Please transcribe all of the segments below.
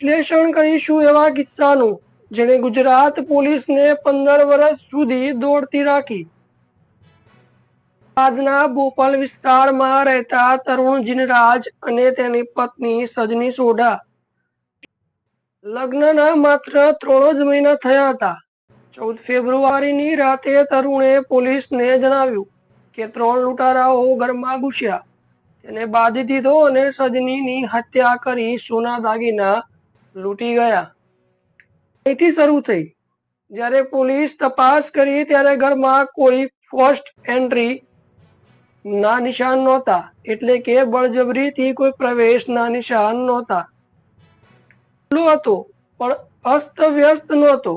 વિશ્લેષણ કરીશું એવા કિસ્સાનું જેણે ગુજરાત પોલીસને 15 વર્ષ સુધી દોડતી રાખી। અમદાવાદના બોપલ વિસ્તારમાં રહેતા તરુણ જીનરાજ અને તેની પત્ની સજની સોઢા લગ્નના માત્ર 3 જ મહિના થયા હતા। 14 ફેબ્રુઆરીની રાતે તરુણે પોલીસને જણાવ્યું કે 3 લૂંટારાઓ ઘરમાં ઘૂસ્યા, તેને બાંધી દીધો અને સજનીની હત્યા કરી સોના દાગીના લૂંટી ગયા। અહીંથી શરૂ થઈ। જ્યારે પોલીસ તપાસ કરી ત્યારે ઘરમાં કોઈ ફર્સ્ટ એન્ટ્રી ના નિશાન નહોતા, એટલે કે બળજબરીથી કોઈ પ્રવેશના નિશાન નહોતા। હતો પણ અસ્તવ્યસ્ત નહોતો।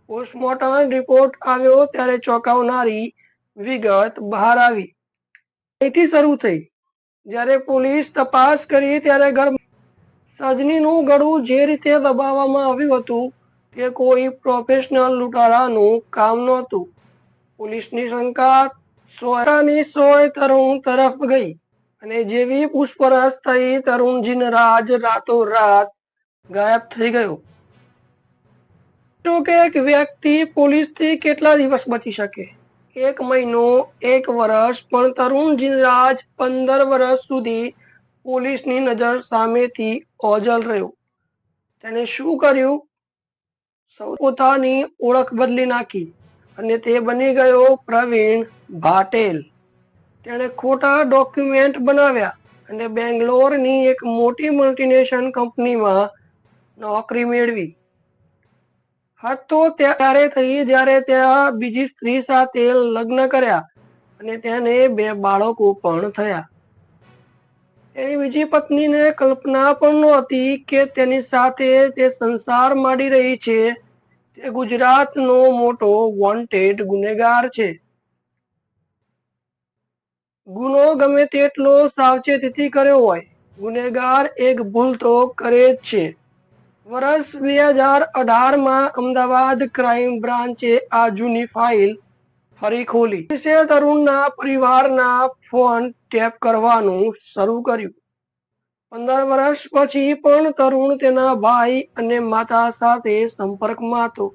પોસ્ટમોર્ટમ રિપોર્ટ આવ્યો ત્યારે ચોંકાવનારી વિગત બહાર આવી। અહીંથી શરૂ થઈ। જ્યારે પોલીસ તપાસ કરી ત્યારે ઘરમાં સજનીનું ગળું જે રીતે દબાવવામાં આવ્યું હતું તે કોઈ પ્રોફેશનલ લૂંટારાનું કામ નહોતું। પોલીસની શંકા 100 તરુણ તરફ ગઈ અને જેવી પૂછપરછ થઈ તરુણ જીનરાજ રાતોરાત ગાયબ થઈ ગયો। કે એક વ્યક્તિ પોલીસથી કેટલા દિવસ બચી શકે? 1 મહિનો, 1 વર્ષ, પણ તરુણ જીનરાજ 15 વર્ષ સુધી પોલીસની નજર સામેથી ઓઝલ રહ્યો। તેને શું કર્યું? પોતાની ઓળખ બદલી નાખી અને તે બની ગયો પ્રવીણ ભાટેલ। તેણે ખોટા ડોક્યુમેન્ટ બનાવ્યા અને બેંગ્લોરની એક મોટી મલ્ટીનેશનલ કંપનીમાં નોકરી મેળવી। હદ તો ત્યારે થઈ જ્યારે ત્યાં બીજી સ્ત્રી સાથે લગ્ન કર્યા અને તેને 2 બાળકો પણ થયા। તેની બીજી પત્નીને કલ્પના પણ નહોતી કે તેની સાથે તે સંસાર માંડી રહી છે તે ગુજરાતનો મોટો વોન્ટેડ ગુનેગાર છે। ગુનો ગમે તેટલો સાવચેતીથી કર્યો હોય, ગુનેગાર એક ભૂલ તો કરે જ છે। વર્ષ 2018માં અમદાવાદ ક્રાઇમ બ્રાન્ચે આ જૂની ફાઇલ ફરી ખોલી। પોલીસે તરુણના પરિવારના ફોન ટેપ કરવાનું શરૂ કર્યું। 15 વર્ષ પછી પણ તરુણ તેના ભાઈ અને માતા સાથે સંપર્કમાં હતો।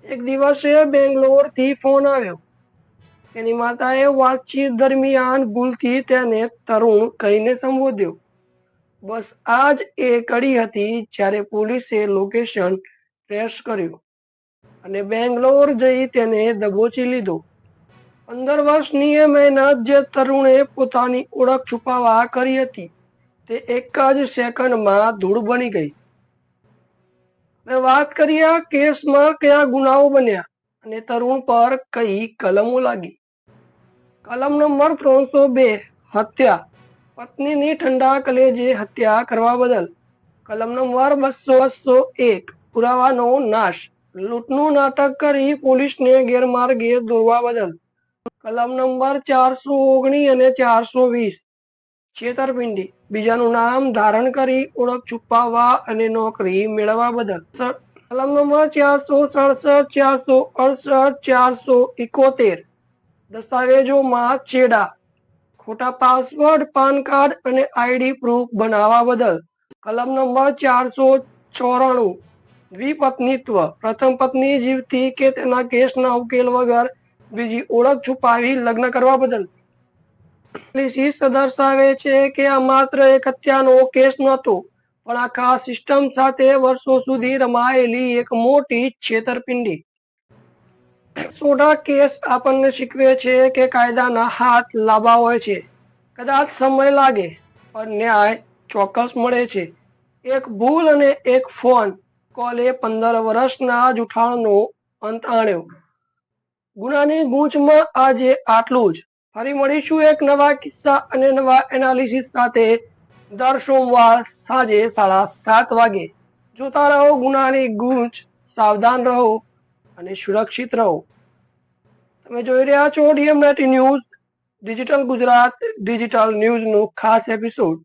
એક દિવસે બેંગ્લોરથી ફોન આવ્યો। તેની માતાએ વાતચીત દરમિયાન ભૂલથી તેને તરુણ કહીને સંબોધ્યો। બસ આ જ એ કડી હતી જ્યારે પોલીસે લોકેશન ટ્રેસ કર્યું અને બેંગ્લોર જઈ તેને દબોચી લીધો। 15 વર્ષની એ મહેનત જે તરુણે પોતાની ઓળખ છુપાવવા કરી હતી તે એક જ સેકન્ડમાં ધૂળ બની ગઈ। મેં વાત કરી આ કેસમાં કયા ગુનાઓ બન્યા અને તરુણ પર કઈ કલમો લાગી। કલમ નંબર 302 હત્યા, પત્નીની ઠંડા કલેજે હત્યા કરવા બદલ। કલમ નંબર 201 પુરાવાનો નાશ, લૂંટનું નાટક કરી પોલીસને ગેરમાર્ગે દોરવા બદલ। કલમ નંબર 419 અને 420 છેતરપિંડી, બીજાનું નામ ધારણ કરી ઓળખ છુપાવવા અને નોકરી મેળવવા બદલ। કલમ નંબર 467, 468, 471 દસ્તાવેજોમાં છેડા, ખોટા પાસવર્ડ, પાન કાર્ડ અને આઈડી પ્રૂફ બનાવવા બદલ। કલમ નંબર 494 દ્વિપત્નીત્વ, પ્રથમ પત્ની જીવતી કે તેના કેસના ઉકેલ વગર બીજી ઓળખ છુપાવી લગ્ન કરવા બદલ। એનાલિસિસ દર્શાવે છે કે આ માત્ર એક હત્યાનો કેસ નહોતો, પણ આખા સિસ્ટમ સાથે વર્ષો સુધી રમાયેલી એક મોટી છેતરપિંડી। સોઢા કેસ આપણને શીખવે છે કે કાયદાના હાથ લાંબા હોય છે। કદાચ સમય લાગે પણ ન્યાય ચોક્કસ મળે છે। એક ભૂલ અને એક ફોન કોલે 15 વર્ષના જૂઠાણનો અંત આણ્યો। ગુનાની ગૂંચમાં આજે આટલું જ। ફરી મળીશું એક નવા કિસ્સા અને નવા એનાલિસિસ સાથે દર સોમવાર સાંજે 7:30 વાગે। જોતા રહો ગુનાની ગૂંચ, સાવધાન રહો અને સુરક્ષિત રહો। તમે જોઈ રહ્યા છો ડીએમ નેટી ન્યૂઝ, ડિજિટલ ગુજરાત ડિજિટલ ન્યૂઝનું ખાસ એપિસોડ।